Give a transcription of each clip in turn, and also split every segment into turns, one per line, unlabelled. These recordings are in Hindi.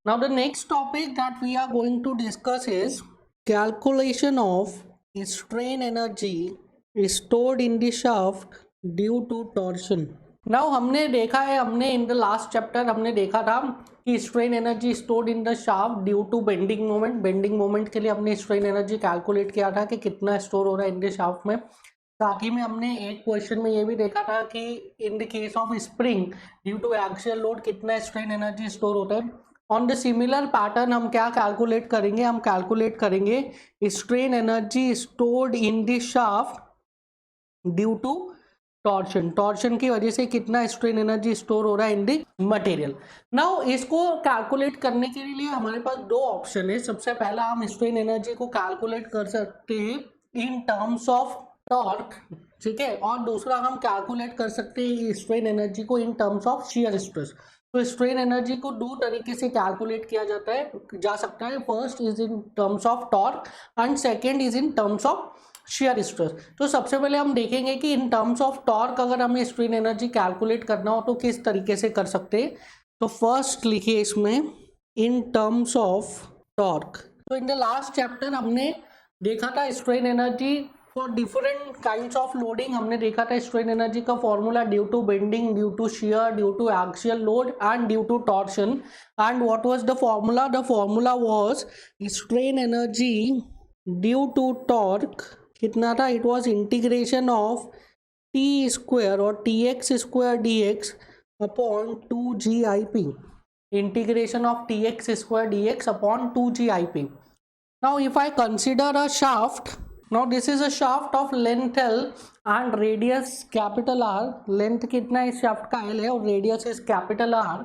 Now the next topic that we are going to discuss is calculation of strain energy stored in the shaft due to torsion. Now हमने देखा है, हमने इन द लास्ट चैप्टर हमने देखा था कि strain energy stored in the shaft due to bending moment. Bending moment के लिए हमने स्ट्रेन एनर्जी कैलकुलेट किया था कि कितना स्टोर हो रहा है इन द शाफ्ट में। साथ ही में हमने एक क्वेश्चन में ये भी देखा था कि in the case of spring due to axial load कितना स्ट्रेन एनर्जी स्टोर होता है। ऑन द सिमिलर पैटर्न हम क्या कैलकुलेट करेंगे, हम कैलकुलेट करेंगे strain energy stored in the shaft due to torsion. Torsion की वजह से कितना स्ट्रेन एनर्जी स्टोर हो रहा है इन दी मटेरियल। नाउ इसको कैलकुलेट करने के लिए हमारे पास दो ऑप्शन है। सबसे पहला हम स्ट्रेन एनर्जी को कैलकुलेट कर सकते हैं इन टर्म्स ऑफ टॉर्क, ठीक है, और दूसरा हम कैलकुलेट कर सकते हैं स्ट्रेन एनर्जी को इन टर्म्स ऑफ शियर स्ट्रेस। तो स्ट्रेन एनर्जी को दो तरीके से कैलकुलेट किया जा सकता है। First is in terms of torque and second is in terms of shear stress. तो सबसे पहले हम देखेंगे कि इन टर्म्स ऑफ टॉर्क अगर हमें स्ट्रेन एनर्जी कैलकुलेट करना हो तो किस तरीके से कर सकते हैं। तो फर्स्ट लिखिए इसमें इन टर्म्स ऑफ टॉर्क। तो इन द लास्ट चैप्टर हमने देखा था strain energy for different kinds of loading. हमने देखा था स्ट्रेन एनर्जी का formula due to bending, due to shear, due to axial load and due to torsion. And what was the formula? The formula was strain energy due to torque कितना था? It was integration of T square और T X square D X upon 2GIP। Integration of T X square D X upon 2GIP। Now if I consider a shaft, now this is a shaft of length L and radius capital R। Length कितना है इस शाफ्ट का? L है और radius is capital R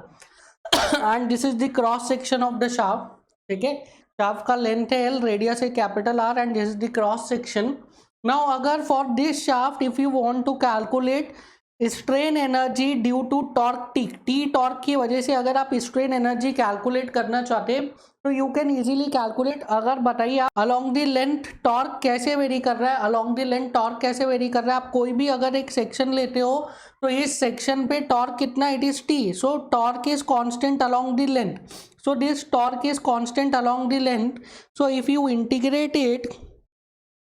and this is the cross section of the shaft, ठीक है। शाफ्ट का लेंथ है L, रेडियस है capital R and this is the cross section. Now अगर for this shaft if you want to calculate strain energy due to torque T torque की वजह से अगर आप स्ट्रेन एनर्जी कैलकुलेट करना चाहते हैं तो यू कैन इजीली कैलकुलेट। अगर बताइए आप अलोंग द लेंथ टॉर्क कैसे वेरी कर रहा है, अलोंग द लेंथ टॉर्क कैसे वेरी कर रहा है। आप कोई भी अगर एक सेक्शन लेते हो तो इस सेक्शन पे टॉर्क कितना? It is T. So torque is constant along the length. So this torque is constant along the length. So if you integrate it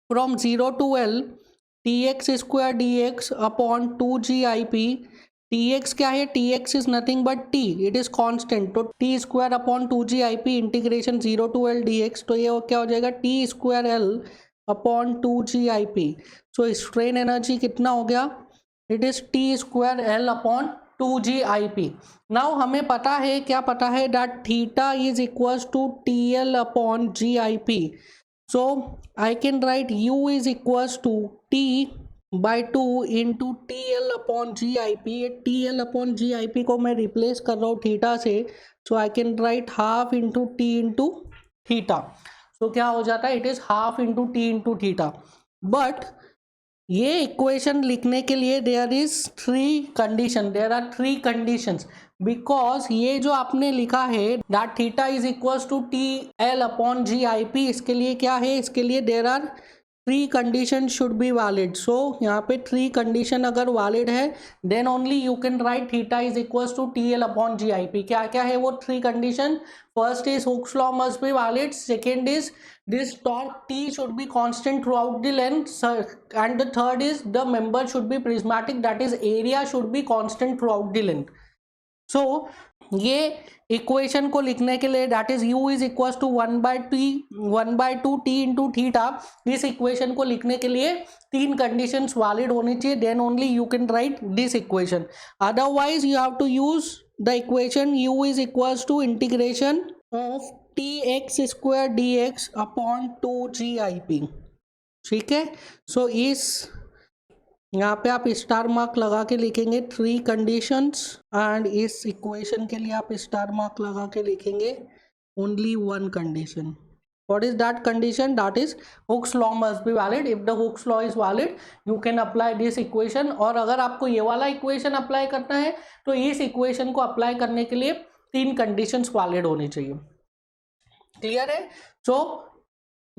from 0 to L tx square dx upon 2GIP। tx क्या है? tx is nothing but t, it is constant। तो t square upon 2GIP integration 0 to L dx, तो ये क्या हो जाएगा? t square L upon 2GIP। So strain energy कितना हो गया? It is t square L upon 2GIP। Now हमें पता है, क्या पता है? That theta is equal to TL upon GIP। So I can write u is equals to t by 2 into TL upon GIP। TL upon GIP को मैं रिप्लेस कर रहा हूँ थीटा से। So I can write half into T into theta. So क्या हो जाता है? It is half into T into theta. But ये इक्वेशन लिखने के लिए there is there are three conditions. Because ये जो आपने लिखा है that theta is equals to TL upon GIP, इसके लिए क्या है? इसके लिए there are three condition should be valid. So यहाँ पे थ्री कंडीशन अगर वैलिड है then only you can write theta is equals to TL upon GIP। क्या क्या है वो three condition? First is Hooke's law must be valid, second is this torque T should be constant throughout the length, and the third is the member should be prismatic, that is area should be constant throughout the length। so ये इक्वेशन को लिखने के लिए that is u is equal to 1/2 t into theta. इस इक्वेशन को लिखने के लिए तीन कंडीशंस वैलिड होनी चाहिए, then only you can write this equation. Otherwise you have to use the equation u is equal to integration of tx square dx upon 2GIP, ठीक है। सो इस यहाँ पे आप स्टार मार्क लगा के लिखेंगे थ्री कंडीशंस एंड इस इक्वेशन के लिए आप स्टार मार्क लगा के लिखेंगे only one condition. What is that condition? That is Hooke's law must be valid. If the Hooke's law is valid you can apply this equation. और अगर आपको ये वाला इक्वेशन अप्लाई करना है तो इस इक्वेशन को अप्लाई करने के लिए तीन कंडीशंस वैलिड होनी चाहिए। क्लियर है? So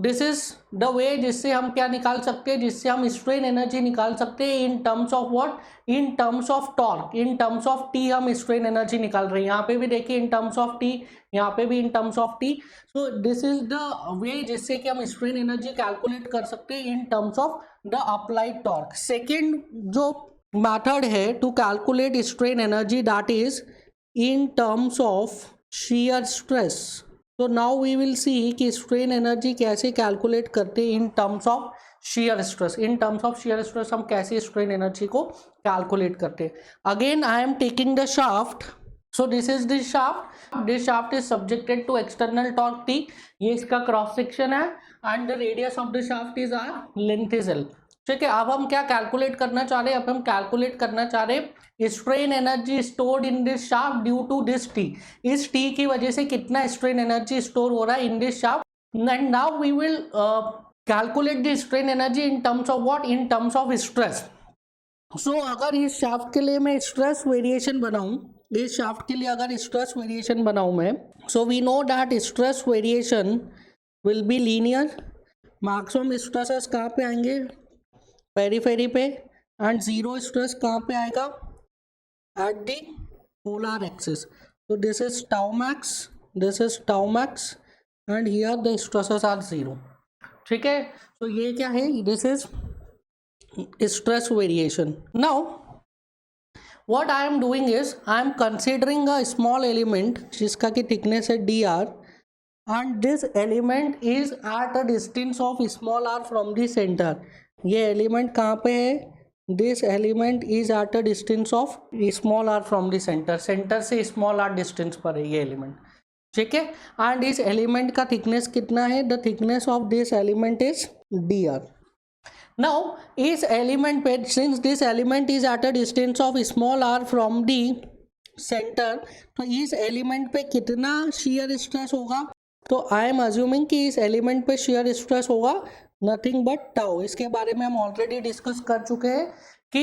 this is the way जिससे हम क्या निकाल सकते हैं, जिससे हम स्ट्रेन एनर्जी निकाल सकते हैं in terms of what, in terms of torque, in terms of T हम स्ट्रेन एनर्जी निकाल रहे हैं। यहाँ पे भी देखिए इन टर्म्स ऑफ टी, यहाँ पे भी in terms of T. So this is the way जिससे कि हम स्ट्रेन एनर्जी कैलकुलेट कर सकते हैं in terms of the applied torque. Second जो मेथड है to calculate strain energy, that is in terms of shear stress. So now we will see कि strain energy कैसे calculate करते हैं in terms of shear stress. in terms of shear stress हम कैसे strain energy को calculate करते हैं. Again I am taking the shaft. So this is the shaft. This shaft is subjected to external torque T. ये इसका cross section है and the radius of the shaft is R, length is L. ठीक है, अब हम क्या कैलकुलेट करना चाह रहे हैं, अब हम कैलकुलेट करना चाह रहे हैं strain energy stored in this shaft due to this T. इस टी की वजह से कितना स्ट्रेन एनर्जी स्टोर हो रहा है in this shaft. And now we will calculate the strain energy in terms of what, in terms of stress. So अगर इस शाफ्ट के लिए मैं स्ट्रेस वेरिएशन बनाऊं, इस शाफ्ट के लिए अगर स्ट्रेस वेरिएशन बनाऊं मैं, so we know that stress variation will be linear. Maximum stresses कहाँ पे आएंगे, पेरीफेरी पे, एंड जीरो स्ट्रेस कहाँ पे आएगा, एट द पोलर एक्सिस। तो this is tau max, this is tau max and here the stresses are zero. ठीक है, तो ये क्या है, this is stress variation. Now what I am doing is I am considering a small element जिसका की thickness है dr and this element is at a distance of small r from the center। ये एलिमेंट कहाँ पे है, this element is at a distance of small r from the centre, centre से स्मॉल आर डिस्टेंस पर है ये एलिमेंट। ठीक है, एंड इस एलिमेंट का थिकनेस कितना है, the thickness of this element is d r. Now इस एलिमेंट पे, since this element is at a distance of small r from the centre, तो इस एलिमेंट पे कितना शेयर स्ट्रेस होगा, तो आई एम अज्यूमिंग कि इस एलिमेंट पे शेयर स्ट्रेस होगा नथिंग बट टाउ। इसके बारे में हम ऑलरेडी डिस्कस कर चुके हैं कि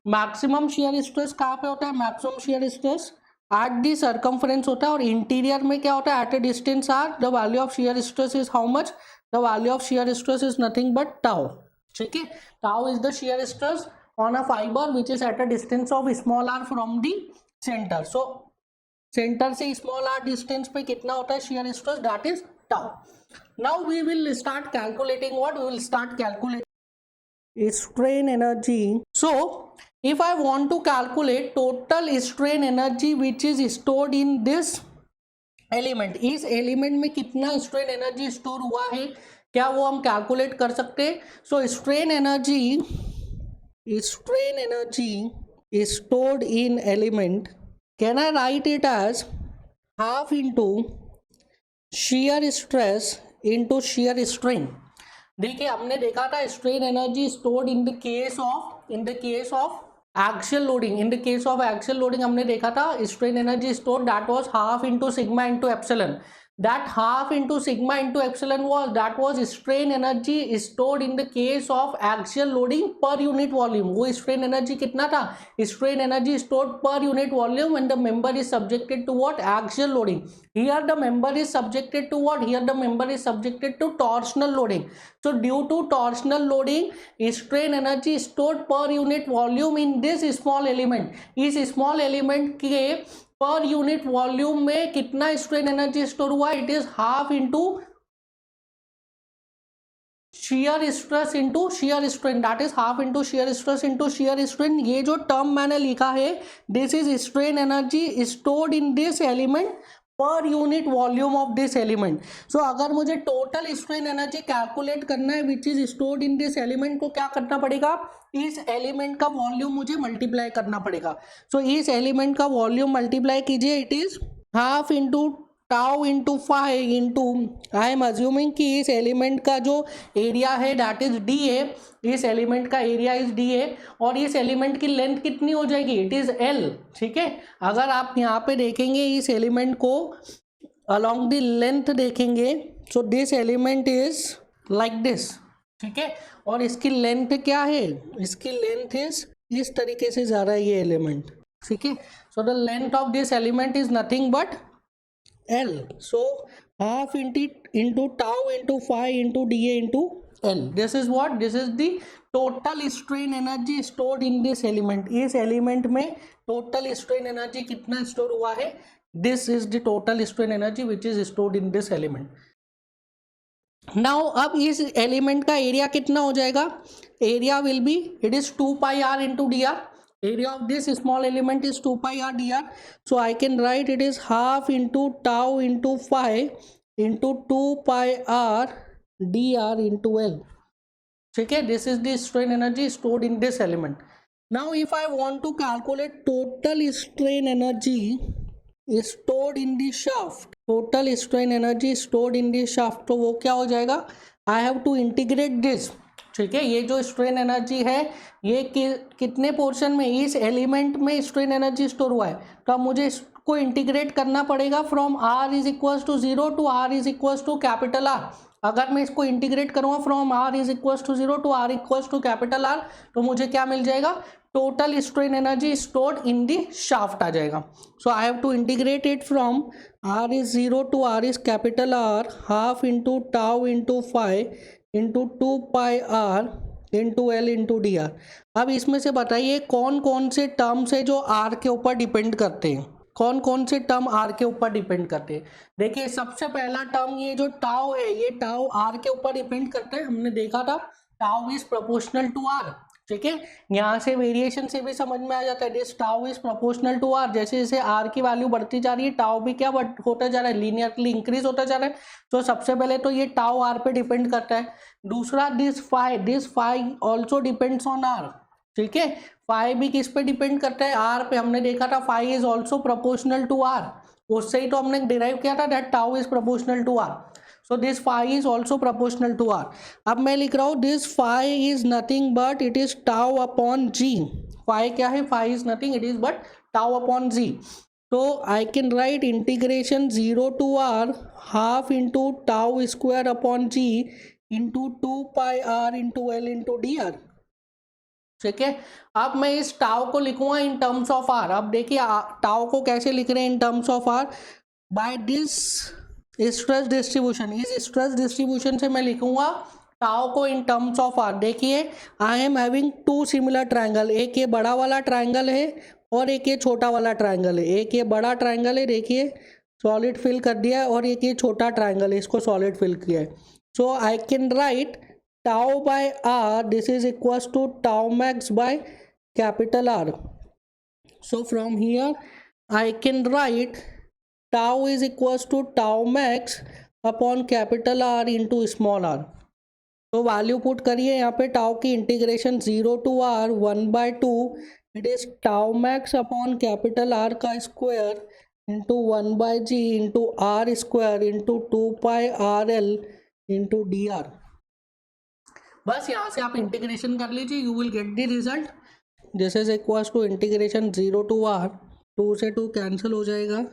मैक्सिमम शेयर स्ट्रेस कहाँ पे होता है, maximum shear stress at the circumference होता है, और इंटीरियर में क्या होता है, at a distance r the value of shear stress is how much, the value of shear stress is nothing but tau. ठीक है, tau is the shear stress on a fibre which is at a distance of small r from the centre. So centre से स्मॉल आर डिस्टेंस पे कितना होता है shear stress, that is tau. Now we will start calculating what, we will start calculating strain energy. So if I want to calculate total strain energy which is stored in this element, इस element में कितना strain energy store हुआ है, क्या वो हम calculate कर सकते हैं। So strain energy is stored in element, can I write it as half into shear stress into shear strain। देखिए हमने देखा था strain energy stored in the case of axial loading, in the case of axial loading हमने देखा था strain energy stored that was half into sigma into epsilon. that half into sigma into epsilon was strain energy stored in the case of axial loading per unit volume। वो strain energy कितना था, strain energy stored per unit volume when the member is subjected to what, axial loading। Here the member is subjected to what, here the member is subjected to torsional loading। So due to torsional loading strain energy stored per unit volume in this small element, इस small element के पर यूनिट वॉल्यूम में कितना स्ट्रेन एनर्जी स्टोर हुआ, it is half into shear stress into shear strain, that is half into shear stress into shear strain। ये जो टर्म मैंने लिखा है this is strain energy stored in this element per unit volume of this element. So अगर मुझे टोटल स्ट्रेन एनर्जी कैलकुलेट करना है which is stored in this element को क्या करना पड़ेगा, इस एलिमेंट का वॉल्यूम मुझे मल्टीप्लाई करना पड़ेगा। सो इस एलिमेंट का वॉल्यूम मल्टीप्लाई कीजिए, it is half into tau into 5 into, I am assuming कि इस एलिमेंट का जो एरिया है दैट इज डी ए, इस एलिमेंट का एरिया इज डी ए, और इस एलिमेंट की लेंथ कितनी हो जाएगी, इट इज एल। ठीक है, अगर आप यहाँ पे देखेंगे इस एलिमेंट को अलोंग द लेंथ देखेंगे, so this element is like this. ठीक है, और इसकी लेंथ क्या है, इसकी लेंथ इज इस तरीके से जा रहा है ये एलिमेंट। ठीक है, so the length of this element is nothing but L। So half into tau into phi into dA into L. This is what? This is the total strain energy stored in this element. इस element में total strain energy कितना store हुआ है? This is the total strain energy which is stored in this element. Now अब इस element का area कितना हो जाएगा? Area will be, it is 2 pi r into dr. Area of this small element is 2 pi r dr. So I can write it is half into tau into phi into 2 pi r dr into L. ठीक है, this is the strain energy stored in this element. Now if I want to calculate total strain energy stored in the shaft, total strain energy stored in the shaft, तो वो क्या हो जाएगा? I have to integrate this. ठीक है, ये जो स्ट्रेन एनर्जी है ये कितने पोर्शन में, इस एलिमेंट में स्ट्रेन एनर्जी स्टोर हुआ है, तो अब मुझे इसको इंटीग्रेट करना पड़ेगा from r is equals to 0 to r is equals to capital R. अगर मैं इसको इंटीग्रेट करूँगा from r is equals to 0 to r equals to capital R, तो मुझे क्या मिल जाएगा? Total strain energy stored in the shaft आ जाएगा. So I have to integrate it from r is 0 to r is capital R, half into tau into phi into 2 pi r into L into d are. अब इसमें से बताइए कौन कौन से टर्म्स है जो r के ऊपर डिपेंड करते हैं, कौन कौन से टर्म r के ऊपर डिपेंड करते हैं. देखिए सबसे पहला टर्म ये जो टाउ है, ये टाउ r के ऊपर डिपेंड करता है. हमने देखा था tau is proportional to r. ठीक है, यहाँ से वेरिएशन से भी समझ में आ जाता है this tau is proportional to r. जैसे जैसे r की वैल्यू बढ़ती जा रही है टाउ भी क्या होता जा रहा है, लीनियरली इंक्रीज होता जा रहा है. तो सबसे पहले तो ये टाउ r पे डिपेंड करता है. दूसरा this phi also depends on r. ठीक है, फाई भी किस पे डिपेंड करता है? r पे. हमने देखा था phi is also proportional to r, उससे ही तो हमने डिराइव किया था that tau is proportional to r. So this phi is also proportional to r. अब मैं लिख रहा हूँ this phi is nothing but it is tau upon g. Phi क्या है? Phi is nothing, it is but tau upon g. So I can write integration 0 to r half into tau square upon g into 2 pi r into L into dr. ठीक है, अब मैं इस टाउ को लिखूंगा इन टर्म्स ऑफ r. अब देखिए टाउ को कैसे लिख रहे हैं in terms of r? By this stress distribution. इस स्ट्रेस डिस्ट्रीब्यूशन से मैं लिखूंगा टाउ को इन टर्म्स ऑफ आर. देखिए I am having two similar triangle, एक ये बड़ा वाला ट्रायंगल है और एक ये छोटा वाला ट्रायंगल है. एक ये बड़ा ट्रायंगल है, देखिए सॉलिड फिल कर दिया है, और एक ये छोटा ट्रायंगल है, इसको सॉलिड फिल किया है. So I can write tau by R, this is equals to tau max by capital R. So from here I can write tau is equals to tau max upon capital R into small r. तो वैल्यू पुट करिए यहाँ पे टाउ की integration 0 to r 1/2 it is tau max upon capital R का square into 1/g into r square into 2 pi RL into dr. बस यहाँ से आप इंटीग्रेशन कर लीजिए, you will get the result. This is equals to integration 0 to r, 2 से 2 कैंसिल हो जाएगा.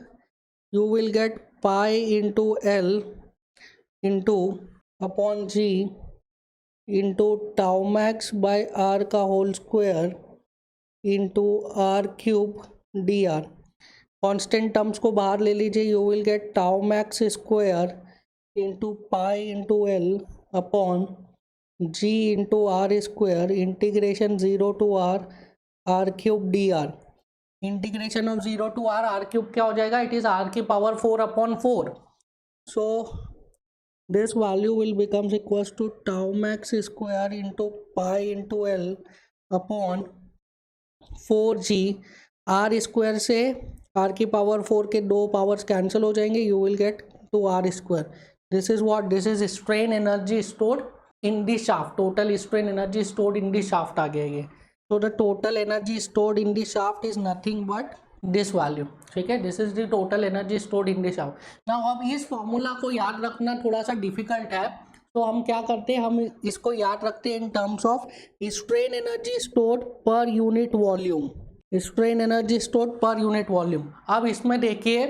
You will get pi into L into upon G into tau max by R का whole square into R cube dr. Constant terms को बाहर ले लीजिए, you will get tau max square into pi into L upon G into R square integration 0 to R cube dr. Integration of 0 to r cube क्या हो जाएगा? इट इज r की power 4 upon 4. So this value will becomes equals to tau max square into pi into L upon 4g. r square से r की पावर 4 के 2 पावर्स कैंसिल हो जाएंगे, you will get 2r square. This is what? This is strain energy stored in the shaft. Total strain energy stored in the shaft आ गया ये. So the total energy stored in the shaft is nothing but this value. ठीक है, this is the total energy stored in the shaft. Now अब इस फॉर्मूला को याद रखना थोड़ा सा डिफिकल्ट है, तो हम क्या करते हैं, हम इसको याद रखते हैं in terms of strain energy stored per unit volume. Strain energy stored per unit volume. अब इसमें देखिए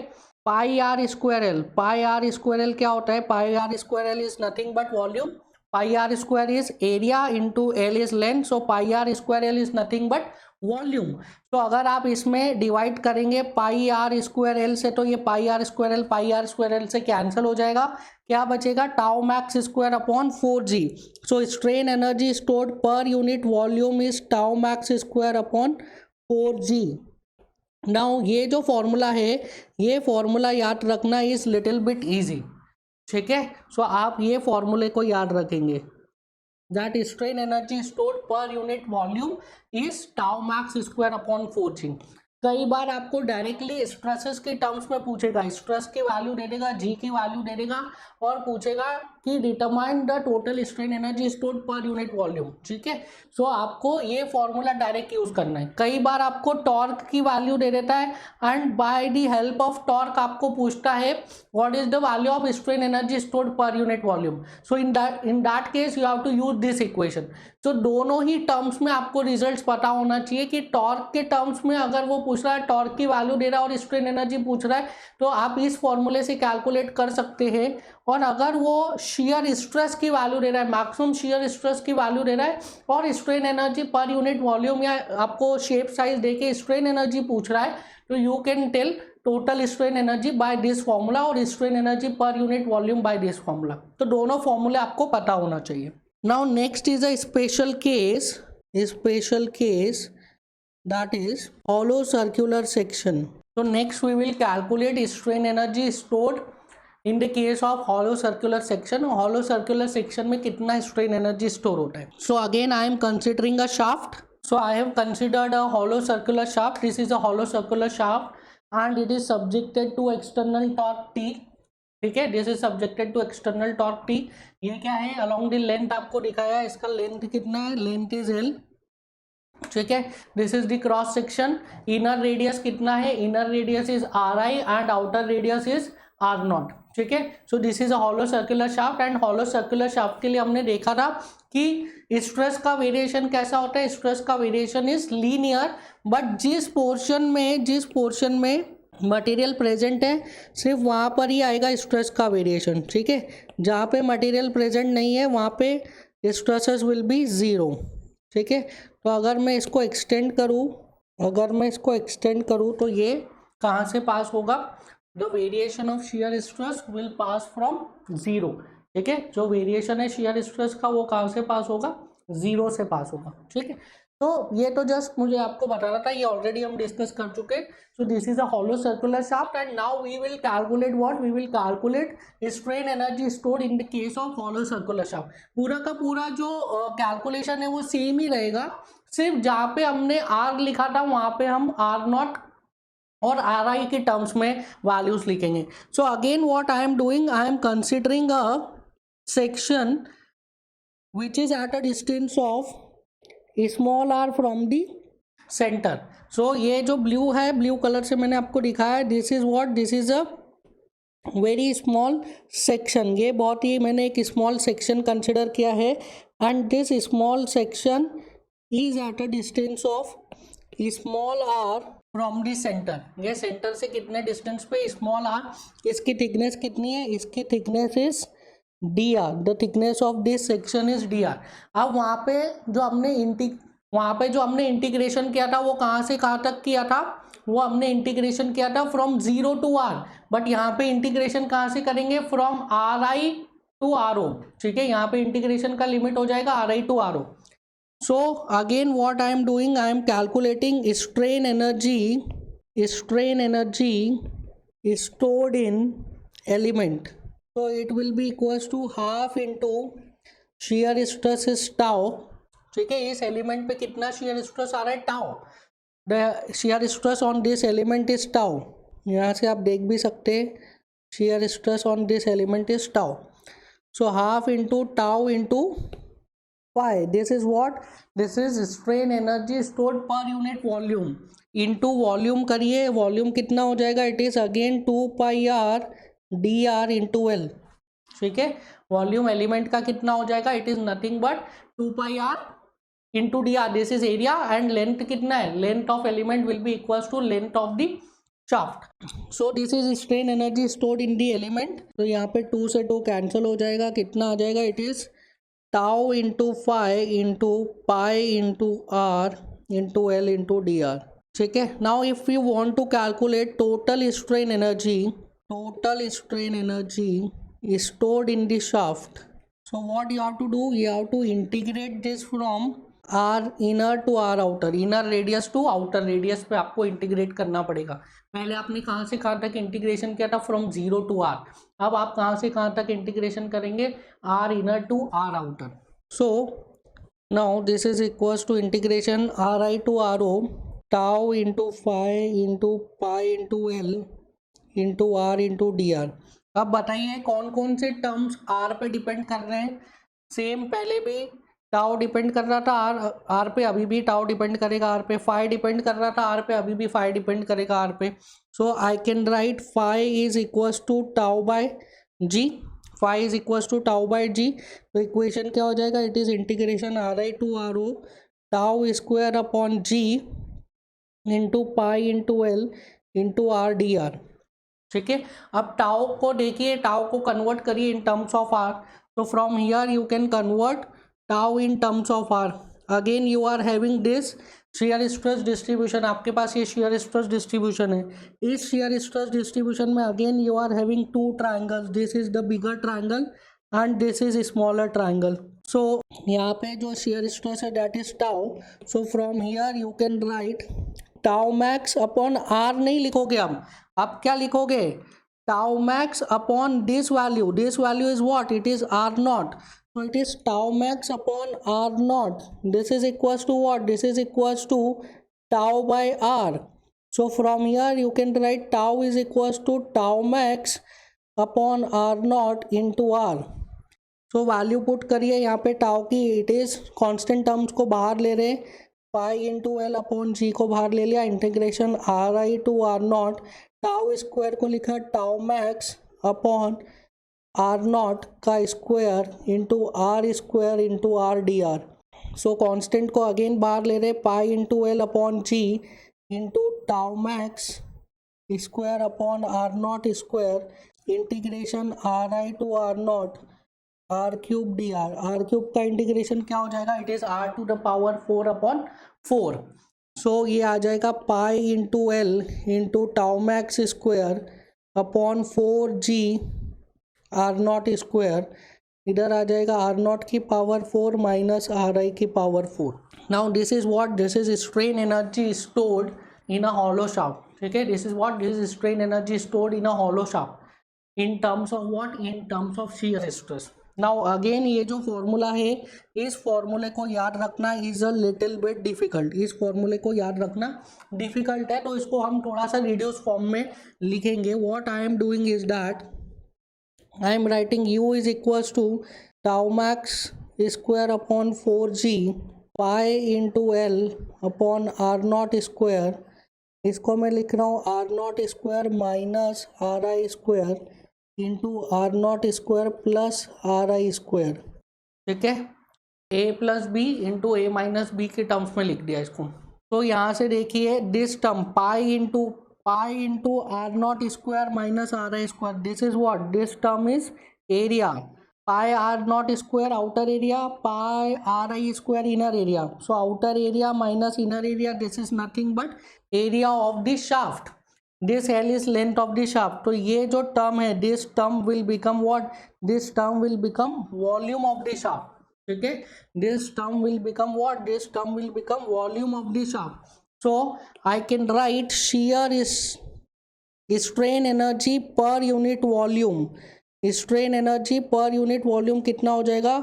pi r square L. Pi r square L क्या होता है? Pi r square L is nothing but volume. Pi r square is area into L is length, so pi r square L is nothing but volume. तो अगर आप इसमें डिवाइड करेंगे पाई आर स्क्वायर एल से, तो ये पाई आर स्क्वायर एल से कैंसिल हो जाएगा, क्या बचेगा, tau max square upon 4g। So strain energy stored per unit volume is tau max square upon 4g। Now ये जो फॉर्मूला है, ये फॉर्मूला याद रखना इज लिटिल बिट इजी, ठीक है। सो आप ये फॉर्मूले को याद रखेंगे, that strain energy stored per unit volume is tau max square upon 4g। कई बार आपको डायरेक्टली स्ट्रेसेस के टर्म्स में पूछेगा, स्ट्रेस की वैल्यू दे देगा, जी की वैल्यू दे देगा और पूछेगा कि determine the total strain energy stored per unit volume, ठीक है। सो आपको ये फॉर्मूला डायरेक्ट यूज करना है। कई बार आपको टॉर्क की वैल्यू दे देता है and by the help of torque आपको पूछता है what is the value of strain energy stored per unit volume. So in that case you have to use this equation. तो दोनों ही टर्म्स में आपको रिजल्ट्स पता होना चाहिए कि टॉर्क के टर्म्स में अगर वो पूछ रहा है, टॉर्क की वैल्यू दे रहा है और स्ट्रेन एनर्जी पूछ रहा है, तो आप इस फॉर्मूले से कैलकुलेट कर सकते हैं। और अगर वो शियर स्ट्रेस की वैल्यू दे रहा है, मैक्सिमम शियर स्ट्रेस की वैल्यू दे रहा है और strain energy per unit volume या आपको शेप साइज देके स्ट्रेन एनर्जी पूछ रहा है, तो you can tell total strain energy by this formula और strain energy per unit volume by this formula. तो दोनों फॉर्मूले आपको पता होना चाहिए। Now next is a special case that is hollow circular section. So next we will calculate strain energy stored in the case of hollow circular section. hollow circular section में कितना strain energy store होता है। So again I am considering a shaft. So I have considered a hollow circular shaft. This is a hollow circular shaft and it is subjected to external torque T, ठीक है। This is subjected to external torque T। ये क्या है, अलॉन्ग द लेंथ आपको दिखाया है, इसका लेंथ कितना है, लेंथ इज L, ठीक है। This is the cross section. Inner radius कितना है, inner radius is RI and outer radius is R0, ठीक है। So this is a hollow circular shaft and hollow circular shaft के लिए हमने देखा था कि स्ट्रेस का वेरिएशन कैसा होता है, स्ट्रेस का वेरिएशन इज लीनियर, बट जिस पोर्शन में मटेरियल प्रेजेंट है सिर्फ वहाँ पर ही आएगा स्ट्रेस का वेरिएशन, ठीक है। जहाँ पे मटेरियल प्रेजेंट नहीं है वहाँ पे स्ट्रेसेस विल बी ज़ीरो, ठीक है। तो अगर मैं इसको एक्सटेंड करूँ तो ये कहाँ से पास होगा, the variation of shear stress will pass from zero, ठीक है। जो वेरिएशन है शियर स्ट्रेस का वो कहाँ से पास होगा, ज़ीरो से पास होगा, ठीक है। तो ये तो जस्ट मुझे आपको बताना था, ये ऑलरेडी हम डिस्कस कर चुके हैं। So this is a hollow circular shaft and now we will calculate what, we will calculate strain energy stored in the case of hollow circular shaft. पूरा का पूरा जो कैलकुलेशन है वो सेम ही रहेगा, सिर्फ जहाँ पे हमने R लिखा था वहाँ पे हम R0 और RI के टर्म्स में वैल्यूज लिखेंगे। So again what I am doing, I am considering a section which is at a distance of small r from the centre. So ये जो ब्लू है, ब्लू कलर से मैंने आपको दिखाया है, this is what, this is a very small section. ये बहुत ही मैंने एक स्मॉल सेक्शन कंसिडर किया है and this small section is at a distance of small r from the centre. ये सेंटर से कितने डिस्टेंस पे, स्मॉल r, इसकी थिकनेस कितनी है, इसकी thickness is dr, the thickness of this section is dr। अब वहाँ पे जो हमने इंटीग्रेशन किया था वो कहाँ से कहाँ तक किया था, वो हमने इंटीग्रेशन किया था फ्रॉम 0 टू r, बट यहाँ पे इंटीग्रेशन कहाँ से करेंगे, फ्रॉम RI टू RO, ठीक है। यहाँ पे इंटीग्रेशन का लिमिट हो जाएगा RI to RO। So again what I am doing, I am calculating strain energy stored in element. So it will be equals to half into shear stress is tau, ठीक है। इस एलिमेंट पे कितना shear stress आ रहा है, tau, the shear stress on this element is tau। यहाँ से आप देख भी सकते हैं shear stress on this element is tau। So half into tau into pi, this is what, this is strain energy stored per unit volume into volume करिए, वॉल्यूम कितना हो जाएगा, it is again 2 pi r dr into L, ठीक है। वॉल्यूम एलिमेंट का कितना हो जाएगा, it is nothing but 2 pi r into dr, this is area and length कितना है, length of element will be equals to length of the shaft. So this is strain energy stored in the element. तो यहाँ पे 2 से 2 कैंसिल हो जाएगा, कितना आ जाएगा, it is tau into phi into pi into r into L into d r. ठीक है. Now if you want to calculate total strain energy stored in the shaft, so what you have to do, you have to integrate this from r inner to r outer, inner radius to outer radius पे आपको इंटीग्रेट करना पड़ेगा. पहले आपने कहाँ से कहाँ तक इंटीग्रेशन किया था, फ्रॉम 0 to r. अब आप कहाँ से कहाँ तक इंटीग्रेशन करेंगे, r inner to r outer. So now this is equals to integration ri to ro, tau into phi into pi into l into r into dr. अब बताइए कौन कौन से टर्म्स r पे डिपेंड कर रहे हैं. सेम पहले भी टाउ डिपेंड कर रहा था r पे, अभी भी टाउ डिपेंड करेगा r पे. फाई डिपेंड कर रहा था r पे, अभी भी फाई डिपेंड करेगा r पे. So I can write phi is equals to tau by G. Phi is equals to tau by G. तो इक्वेशन क्या हो जाएगा, it is integration r i to r o tau square upon G into pi into L into r d r. ठीक है. अब टाउ को देखिए, टाउ को कन्वर्ट करिए इन टर्म्स ऑफ आर. तो from here you can convert tau in terms of r. Again you are having this shear stress distribution. आपके पास ये शेयर स्ट्रेस डिस्ट्रीब्यूशन है. इस शेयर स्ट्रेस डिस्ट्रीब्यूशन में again you are having two triangles. This is the bigger triangle and this is smaller triangle. So यहाँ पे जो शेयर स्ट्रेस है that is tau. So from here you can write tau max upon r नहीं लिखोगे आप क्या लिखोगे, tau max upon this value. This value is what, it is r naught. so it is tau max upon r naught. This is equals to what, this is equals to tau by r. So from here you can write tau is equals to tau max upon r naught into r. So value put करिए यहाँ पे टाउ की. इट इज कांस्टेंट टर्म्स को बाहर ले रहे, pi into L upon G को बाहर ले लिया, integration r i to r naught. Tau square को लिखा tau max upon are naught का square into r square into r d r. So constant को अगेन बाहर ले रहे, pi into L upon G into tau max square upon are not square integration r i to r naught r cube d r. R cube का इंटीग्रेशन क्या हो जाएगा, it is r to the power 4 upon 4. So ये आ जाएगा pi into L into tau max square upon 4g r not square. इधर आ जाएगा आर नॉट की पावर 4 माइनस आर आई की power 4. Now this is what, this is strain energy stored in a hollow shaft. ठीक है, this is what, this is strain energy stored in a hollow shaft in terms of what, in terms of shear stress. Now again ये जो फॉर्मूला है, इस फॉर्मूले को याद रखना is a little bit difficult. इस फॉर्मूले को याद रखना डिफिकल्ट है, तो इसको हम थोड़ा सा रिड्यूस फॉर्म में लिखेंगे. What I am doing is that I am writing u is equals to tau max square upon 4g pi into L upon r naught square. इसको मैं लिख रहा हूँ r naught square minus r I square into r not square plus are I square. ठीक है, a plus b into a minus b के टर्म्स में लिख दिया इसको. तो यहाँ से देखिए this term pi into r not square minus r I square. This is what, this term is area. Pi r not square outer area, pi r I square inner area. So outer area minus inner area, this is nothing but area of the shaft. This L is length of the shaft. तो ये जो टर्म है, this term will become what, this term will become volume of the shaft. ठीक है, this term will become what, this term will become volume of the shaft. So I can write shear is strain energy per unit volume. strain energy per unit volume कितना हो जाएगा,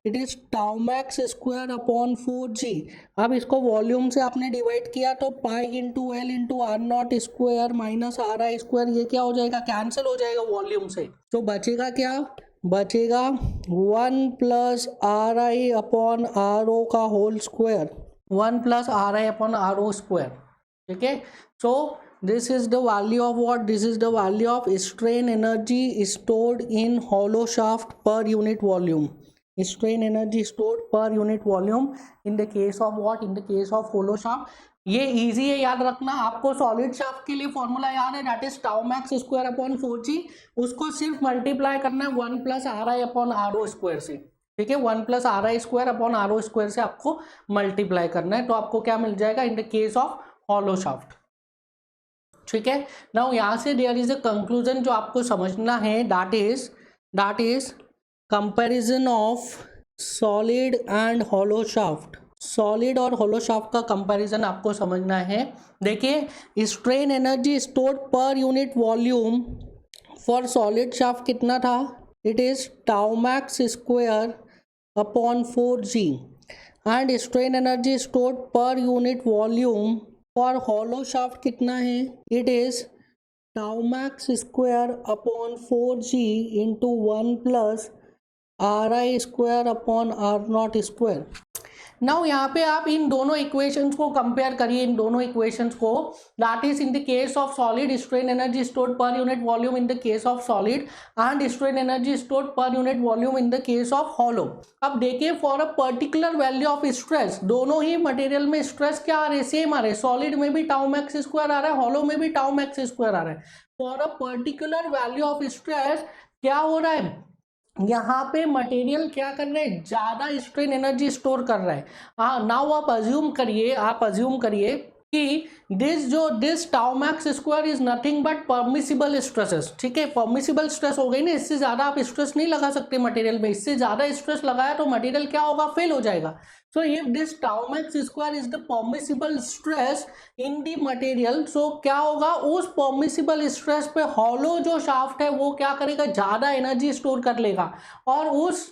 it is tau max square upon 4g. अब इसको वॉल्यूम से आपने डिवाइड किया तो pi into L into r not square minus r I square, ये क्या हो जाएगा, कैंसिल हो जाएगा वॉल्यूम से. तो बचेगा क्या, बचेगा 1 plus are I upon are o का whole square, 1 plus are I upon R O square. ठीक है, so this is the value of what, this is the value of strain energy stored in hollow shaft per unit volume. Strain energy stored per unit volume in the case of what, in the case of hollow shaft. ये इजी है याद रखना. आपको सॉलिड शाफ्ट के लिए फॉर्मूला याद है, that is tau max square upon 4g. उसको सिर्फ मल्टीप्लाई करना है 1 plus are I upon R O square से. ठीक है, 1 plus are I square upon R O square से आपको मल्टीप्लाई करना है, तो आपको क्या मिल जाएगा इन the case of hollow shaft. ठीक है, नाउ यहाँ से देयर इज अ कंक्लूजन जो आपको समझना है, that is comparison of solid and hollow shaft. Solid और हॉलो शाफ्ट का कंपैरिजन आपको समझना है। देखिए, strain energy stored per unit volume for solid shaft कितना था, it is tau max square upon 4g and strain energy stored per unit volume for hollow shaft कितना है, it is tau max square upon 4g into 1 plus are I square upon are not square. Now यहाँ पे आप इन दोनों इक्वेशंस को कंपेयर करिए, इन दोनों इक्वेशंस को, that is in the case of solid strain energy stored per unit volume in the case of solid and strain energy stored per unit volume in the case of hollow. अब देखिए, for a particular value of stress, दोनों ही मटेरियल में स्ट्रेस क्या आ रहे, सेम आ रहे, सॉलिड में भी टाउ मैक्स स्क्वायर आ रहा है, हॉलो में भी टाउ मैक्स स्क्वायर आ रहा है। For a particular value of stress क्या हो रहा है, यहाँ पे मटेरियल क्या कर रहे हैं, ज्यादा स्ट्रेन एनर्जी स्टोर कर रहा है। नाउ आप अज्यूम करिए कि this tau max square is nothing but permissible stresses. ठीक है, परमिसिबल स्ट्रेस हो गई ना, इससे ज्यादा आप स्ट्रेस नहीं लगा सकते मटेरियल में, इससे ज्यादा स्ट्रेस लगाया तो मटेरियल क्या होगा, फेल हो जाएगा। So if this tau max square is the permissible stress in the material, so क्या होगा, उस permissible stress पे हॉलो जो शाफ्ट है वो क्या करेगा, ज्यादा एनर्जी स्टोर कर लेगा, और उस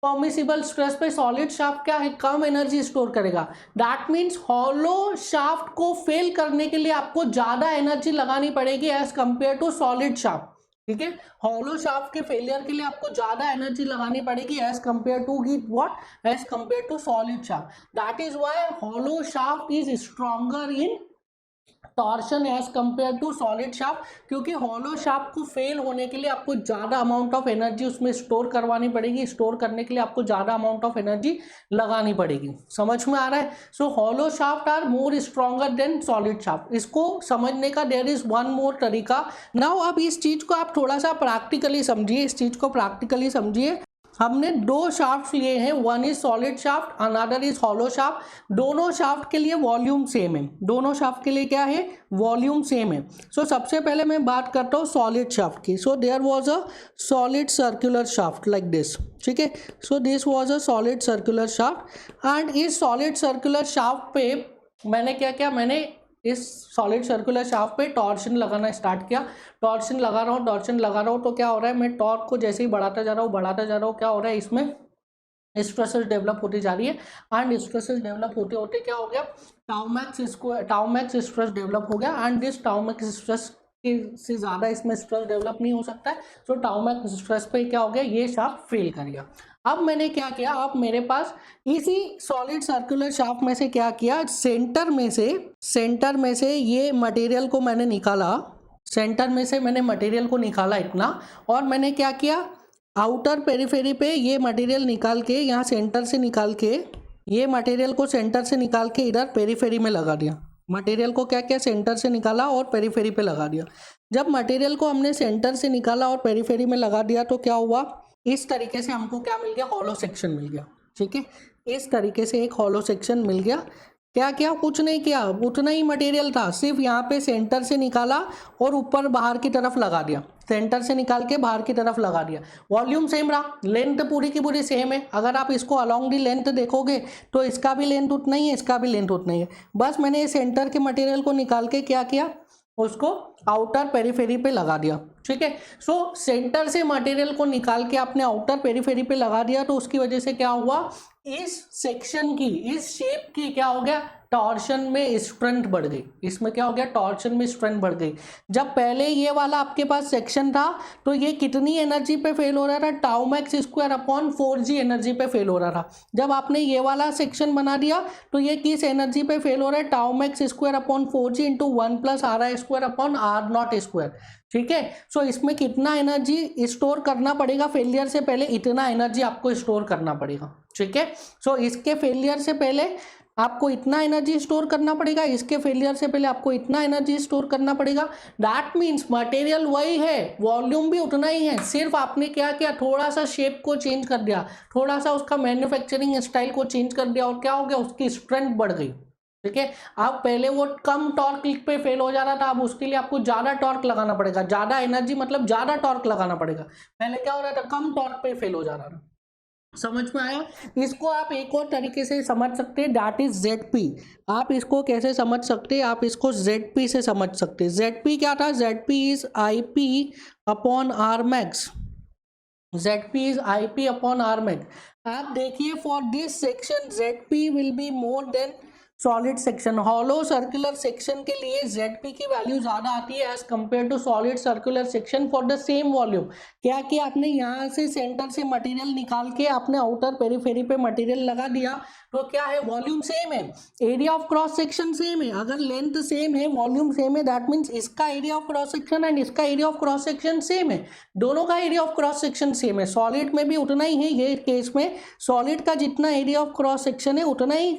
परमिसिबल स्ट्रेस पे सॉलिड शाफ्ट क्या है, कम एनर्जी स्टोर करेगा। दैट मीन्स हॉलो शाफ्ट को फेल करने के लिए आपको ज्यादा एनर्जी लगानी पड़ेगी as compare to solid shaft. ठीक है, हॉलो शाफ्ट के फेलियर के लिए आपको ज्यादा एनर्जी लगानी पड़ेगी as compare to what, as compare to solid shaft. That is why hollow shaft is stronger in torsion as compare to solid shaft, क्योंकि हॉलो शाफ्ट को फेल होने के लिए आपको ज्यादा अमाउंट ऑफ एनर्जी उसमें स्टोर करवानी पड़ेगी, स्टोर करने के लिए आपको ज्यादा अमाउंट ऑफ एनर्जी लगानी पड़ेगी। समझ में आ रहा है? So hollow shaft are more stronger than solid shaft. इसको समझने का देयर इज वन मोर तरीका। नाउ अब इस चीज को आप थोड़ा सा प्रैक्टिकली समझिए, इस चीज को प्रैक्टिकली समझिए। हमने दो शाफ्ट लिए हैं, one is solid shaft, another is hollow shaft. दोनों शाफ्ट के लिए वॉल्यूम सेम है, दोनों शाफ्ट के लिए क्या है, वॉल्यूम सेम है। सो सबसे पहले मैं बात करता हूँ सॉलिड शाफ्ट की। So there was a solid circular shaft like this. ठीक है, so this was a solid circular shaft and इस सॉलिड सर्कुलर शाफ्ट पे मैंने क्या किया, मैंने इस सॉलिड सर्कुलर शाफ्ट पे टॉर्शन लगाना स्टार्ट किया। टॉर्शन लगा रहा हूँ तो क्या हो रहा है, मैं टॉर्क को जैसे ही बढ़ाता जा रहा हूँ, क्या हो रहा है, इसमें स्ट्रेसेस डेवलप होती जा रही है एंड स्ट्रेसेस डेवलप होते होते क्या हो गया, टाउ मैक्स स्ट्रेस डेवलप हो गया and this tau max stress से ज़्यादा इसमें स्ट्रेस डेवलप नहीं हो सकता है। सो टाउ मैक्स स्ट्रेस पे क्या हो गया, ये शाफ्ट फेल कर गया। अब मैंने क्या किया, अब मेरे पास इसी सॉलिड सर्कुलर शाफ्ट में से क्या किया, सेंटर में से ये मटेरियल को मैंने निकाला, सेंटर में से मैंने मटेरियल को निकाला इतना, और मैंने क्या किया, आउटर पेरिफेरी पे ये मटेरियल निकाल के, यहाँ सेंटर से निकाल के, ये मटेरियल को सेंटर से निकाल के इधर पेरिफेरी में लगा दिया। मटेरियल को क्या किया, सेंटर से निकाला और पेरिफेरी पे लगा दिया। जब मटेरियल को हमने सेंटर से निकाला और पेरिफेरी में लगा दिया तो क्या हुआ, इस तरीके से हमको क्या मिल गया, हॉलो सेक्शन मिल गया। ठीक है, इस तरीके से एक हॉलो सेक्शन मिल गया। क्या किया, कुछ नहीं किया, उतना ही मटेरियल था, सिर्फ यहाँ पे सेंटर से निकाला और ऊपर बाहर की तरफ लगा दिया, सेंटर से निकाल के बाहर की तरफ लगा दिया। वॉल्यूम सेम रहा, लेंथ पूरी की पूरी सेम है। अगर आप इसको अलोंग दी लेंथ देखोगे तो इसका भी लेंथ उतना ही है, इसका भी लेंथ उतना ही है। बस मैंने सेंटर के मटेरियल को निकाल के क्या किया, उसको आउटर पेरिफेरी पे लगा दिया। ठीक है, सो सेंटर से मटेरियल को निकाल के आपने आउटर पेरिफेरी पे लगा दिया तो उसकी वजह से क्या हुआ, इस सेक्शन की, इस शेप की क्या हो गया, टॉर्शन में स्ट्रेंथ बढ़ गई। इसमें क्या हो गया, टॉर्शन में स्ट्रेंथ बढ़ गई। जब पहले ये वाला आपके पास सेक्शन था तो ये कितनी एनर्जी पे फेल हो रहा था, tau max square upon 4g energy पे फेल हो रहा था। जब आपने ये वाला सेक्शन बना दिया तो ये किस एनर्जी पे फेल हो रहा है, tau max square upon 4g into 1 plus are I square upon are not square. ठीक है, सो इसमें कितना एनर्जी स्टोर करना पड़ेगा, फेलियर से पहले इतना एनर्जी आपको स्टोर करना पड़ेगा। ठीक है, सो इसके फेलियर से पहले आपको इतना एनर्जी स्टोर करना पड़ेगा, इसके फेलियर से पहले आपको इतना एनर्जी स्टोर करना पड़ेगा। दैट मीन्स मटेरियल वही है, वॉल्यूम भी उतना ही है, सिर्फ आपने क्या किया, थोड़ा सा शेप को चेंज कर दिया, थोड़ा सा उसका मैन्युफैक्चरिंग स्टाइल को चेंज कर दिया, और क्या हो गया, उसकी स्ट्रेंथ बढ़ गई। ठीक है, अब पहले वो कम टॉर्क पे फेल हो जा रहा था, अब उसके लिए आपको ज्यादा टॉर्क लगाना पड़ेगा, ज्यादा एनर्जी मतलब ज्यादा टॉर्क लगाना पड़ेगा। पहले क्या हो रहा था, कम टॉर्क पे फेल हो जा रहा था। समझ में आया? इसको आप एक और तरीके से समझ सकते हैं, दैट इज ZP। आप इसको कैसे समझ सकते हैं, आप इसको ZP से समझ सकते हैं। ZP क्या था, ZP is IP upon R max। ZP is IP upon R max। आप देखिए, for this section ZP will be more than solid section. Hollow circular section के लिए ZP की वैल्यू ज्यादा आती है as compare to solid circular section for the same volume. क्या कि आपने यहाँ से सेंटर से मटेरियल निकाल के आपने आउटर पेरीफेरी पे मटेरियल लगा दिया, तो क्या है, वॉल्यूम सेम है, area of cross section same है। अगर लेंथ सेम है, वॉल्यूम सेम है, दैट मीन्स इसका area of cross section and इसका area of cross section same है, दोनों का area of cross section same है। सॉलिड में भी उतना ही है, ये केस में सॉलिड का जितना एरिया ऑफ क्रॉस सेक्शन है उतना ही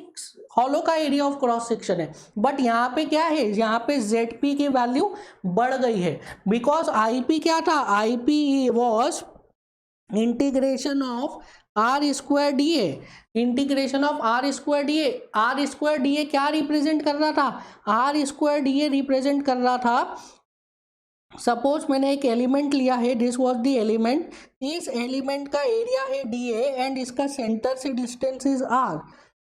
हॉलो का एरिया ऑफ क्रॉस सेक्शन है। बट यहाँ पे क्या है, यहाँ पे ZP की वैल्यू बढ़ गई है, बिकॉज IP क्या था, IP was integration of R square DA, integration of R square DA। R square DA क्या रिप्रेजेंट कर रहा था, R स्क्वायर DA रिप्रेजेंट कर रहा था, सपोज मैंने एक एलिमेंट लिया है, दिस वॉज द एलिमेंट, इस एलिमेंट का एरिया है DA एंड इसका सेंटर से डिस्टेंस इज R।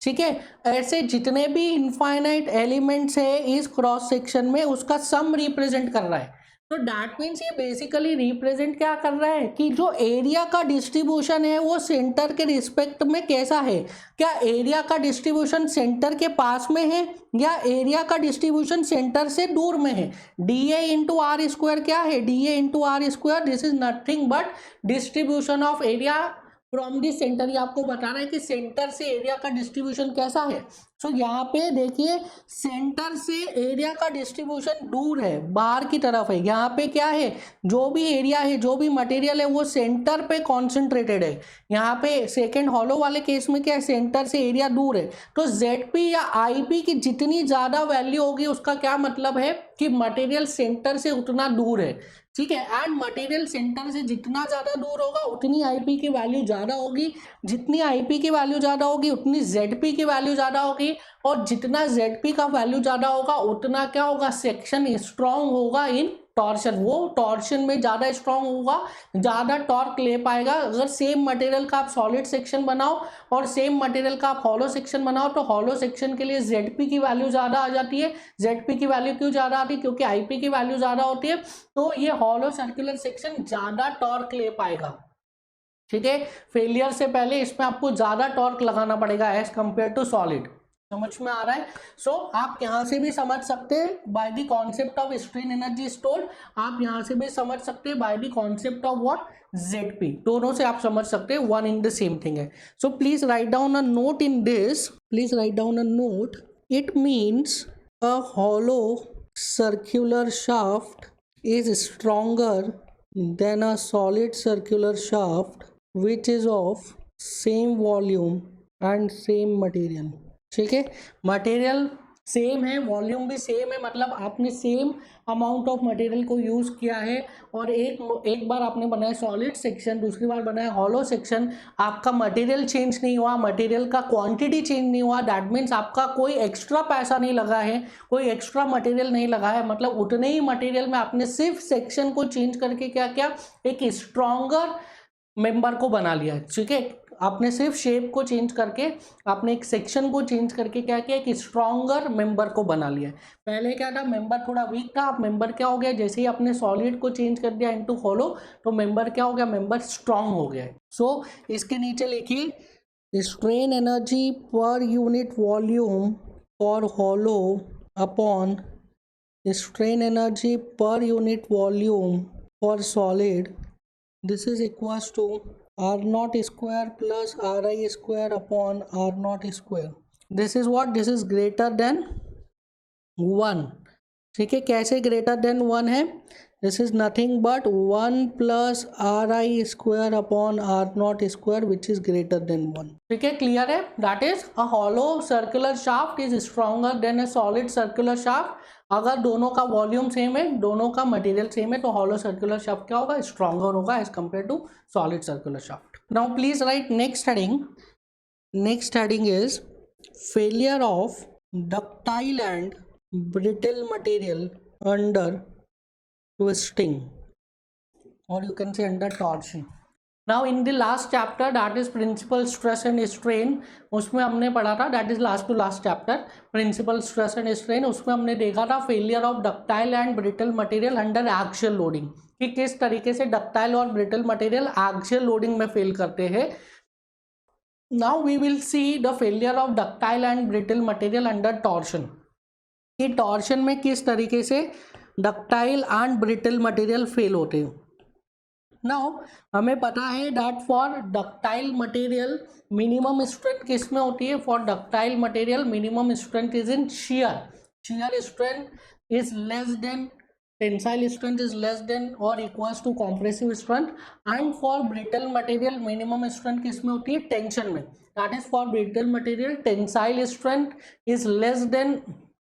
ठीक है, ऐसे जितने भी इनफाइनाइट एलिमेंट्स है इस क्रॉस सेक्शन में, उसका सम रिप्रेजेंट कर रहा है। तो दैट मीन्स ये बेसिकली रिप्रेजेंट क्या कर रहा है कि जो एरिया का डिस्ट्रीब्यूशन है वो सेंटर के रिस्पेक्ट में कैसा है, क्या एरिया का डिस्ट्रीब्यूशन सेंटर के पास में है या एरिया का डिस्ट्रीब्यूशन सेंटर से दूर में है। DA इंटू R स्क्वायर क्या है, DA into R square, this is nothing but distribution of area from the centre. ये आपको बता रहा है कि सेंटर से एरिया का डिस्ट्रीब्यूशन कैसा है। सो यहाँ पे देखिए, सेंटर से एरिया का डिस्ट्रीब्यूशन दूर है, बाहर की तरफ है। यहाँ पे क्या है, जो भी एरिया है, जो भी मटेरियल है वो सेंटर पे कॉन्सेंट्रेटेड है। यहाँ पे सेकेंड हॉलो वाले केस में क्या है, सेंटर से एरिया दूर है। तो ZP या IP की जितनी ज्यादा वैल्यू होगी उसका क्या मतलब है कि मटेरियल सेंटर से उतना दूर है। ठीक है, एंड मटेरियल सेंटर से जितना ज्यादा दूर होगा उतनी IP की वैल्यू ज्यादा होगी, जितनी IP की वैल्यू ज्यादा होगी उतनी ZP की वैल्यू ज्यादा होगी, और जितना ZP का वैल्यू ज्यादा होगा उतना क्या होगा, सेक्शन स्ट्रांग होगा इन टॉर्शन। वो टॉर्शन में ज्यादा स्ट्रांग होगा, ज्यादा टॉर्क ले पाएगा। अगर सेम मटेरियल का आप सॉलिड सेक्शन बनाओ और सेम मटेरियल का आप हॉलो सेक्शन बनाओ, तो हॉलो सेक्शन के लिए ZP की वैल्यू ज्यादा आ जाती है। ZP की वैल्यू क्यों ज्यादा आती है, क्योंकि IP की वैल्यू ज्यादा होती है, तो ये हॉलो सर्कुलर सेक्शन ज्यादा टॉर्क ले पाएगा। ठीक है, फेलियर से पहले इसमें आपको ज्यादा टॉर्क लगाना पड़ेगा एज कंपेयर टू सॉलिड। समझ में आ रहा है? सो आप यहां से भी समझ सकते हैं by the concept of strain energy stored, आप यहां से भी समझ सकते हैं by the concept of what, ZP। दोनों से आप समझ सकते हैं, one in the same thing है। So please write down a note in this, please write down a note. It means a hollow circular shaft is stronger than a solid circular shaft which is of same volume and same material। ठीक है, मटेरियल सेम है, वॉल्यूम भी सेम है, मतलब आपने सेम अमाउंट ऑफ मटेरियल को यूज किया है, और एक बार आपने बनाया सॉलिड सेक्शन, दूसरी बार बनाया हॉलो सेक्शन, आपका मटेरियल चेंज नहीं हुआ, मटेरियल का क्वांटिटी चेंज नहीं हुआ, दैट मीन्स आपका कोई एक्स्ट्रा पैसा नहीं लगा है, कोई एक्स्ट्रा मटेरियल नहीं लगा है, मतलब उतने ही मटेरियल में आपने सिर्फ सेक्शन को चेंज करके क्या किया, एक स्ट्रॉन्गर मेंबर को बना लिया। ठीक है, आपने सिर्फ शेप को चेंज करके, आपने एक सेक्शन को चेंज करके क्या किया, एक स्ट्रॉन्गर मेंबर को बना लिया। पहले क्या था, मेंबर थोड़ा वीक था, अब मेंबर क्या हो गया, जैसे ही आपने सॉलिड को चेंज कर दिया इनटू हॉलो, तो मेंबर क्या हो गया, मेंबर स्ट्रॉन्ग हो गया। सो इसके नीचे लिखिए, strain energy per unit volume for hollow upon strain energy per unit volume for solid, this is equals to R naught square plus Ri square upon R naught square। this is what, this is greater than 1। ठीक है, कैसे ग्रेटर देन 1 है, this is nothing but 1 plus ri square upon r naught square which is greater than 1. ठीक है, क्लियर है? That is a hollow circular shaft is stronger than a solid circular shaft. अगर दोनों का वॉल्यूम सेम है, दोनों का मटेरियल सेम है, तो हॉलो सर्कुलर शाफ्ट क्या होगा? स्ट्रॉन्गर होगा as compare to solid circular shaft. Now please write next heading. Next heading is failure of ductile and brittle material under twisting, or you can say under torsion. Now in the last chapter, that is principal stress and strain, उसमें हमने पढ़ा था, that is last to last chapter, principal stress and strain. उसमें हमने देखा था failure of ductile and brittle material under axial loading, कि किस तरीके से ductile और brittle material axial loading में फेल करते हैं. Now we will see the failure of ductile and brittle material under torsion. कि टॉर्शन में किस तरीके से ductile and brittle material fail होते हैं. नाउ हमें पता है that for ductile material minimum strength किस में होती है? For ductile material minimum strength is in shear. Shear strength is less than tensile strength is less than और equals to compressive strength. And for brittle material minimum strength किस में होती है? टेंशन में. That is for brittle material tensile strength is less then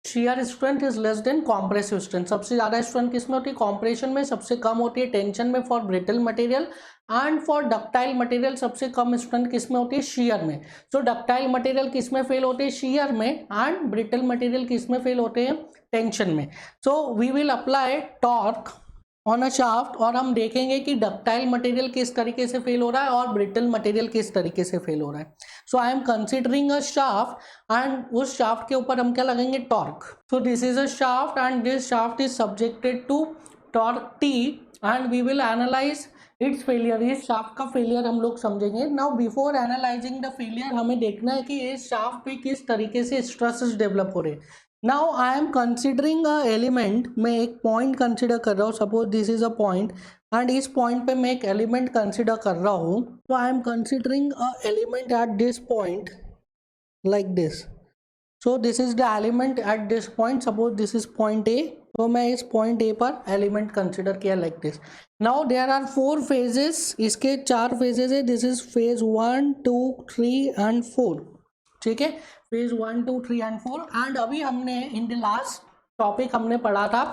shear strength is less then compressive strength. सबसे ज्यादा स्ट्रेंथ किस में होती है? कॉम्प्रेशन में. सबसे कम होती है टेंशन में for brittle material. And for ductile material सबसे कम स्ट्रेंथ किस में होती है? शेयर में. सो डक्टाइल मटेरियल किस में फेल होते हैं? शेयर में. एंड ब्रिटल मटेरियल किस में फेल होते हैं? टेंशन में. So we will apply torque on a shaft और हम देखेंगे कि डक्टाइल मटेरियल किस तरीके से फेल हो रहा है और ब्रिटल मटेरियल किस तरीके से फेल हो रहा है. So I am considering a shaft and उस शाफ्ट के ऊपर हम क्या लगेंगे? Torque. So this is a shaft and this shaft is subjected to torque T and we will analyse its failure. इस शाफ्ट का फेलियर हम लोग समझेंगे. Now before analysing the failure हमें देखना है कि इस शाफ्ट पे किस तरीके से स्ट्रेसेस डेवलप हो रहे हैं. Now I am considering a element. मैं एक पॉइंट कंसिडर कर रहा हूँ. Suppose this is a point and इस पॉइंट पे मैं एक एलिमेंट कंसिडर कर रहा हूँ. तो I am considering a element at this point like this. So this is the element at this point. Suppose this is point A. तो मैं इस पॉइंट ए पर एलिमेंट कंसिडर किया like this. Now there are 4 phases. इसके 4 फेजेस है. This is phase 1 2 3 and 4. ठीक है, फेज 1 2 3 एंड 4. एंड अभी हमने इन द लास्ट टॉपिक हमने पढ़ा था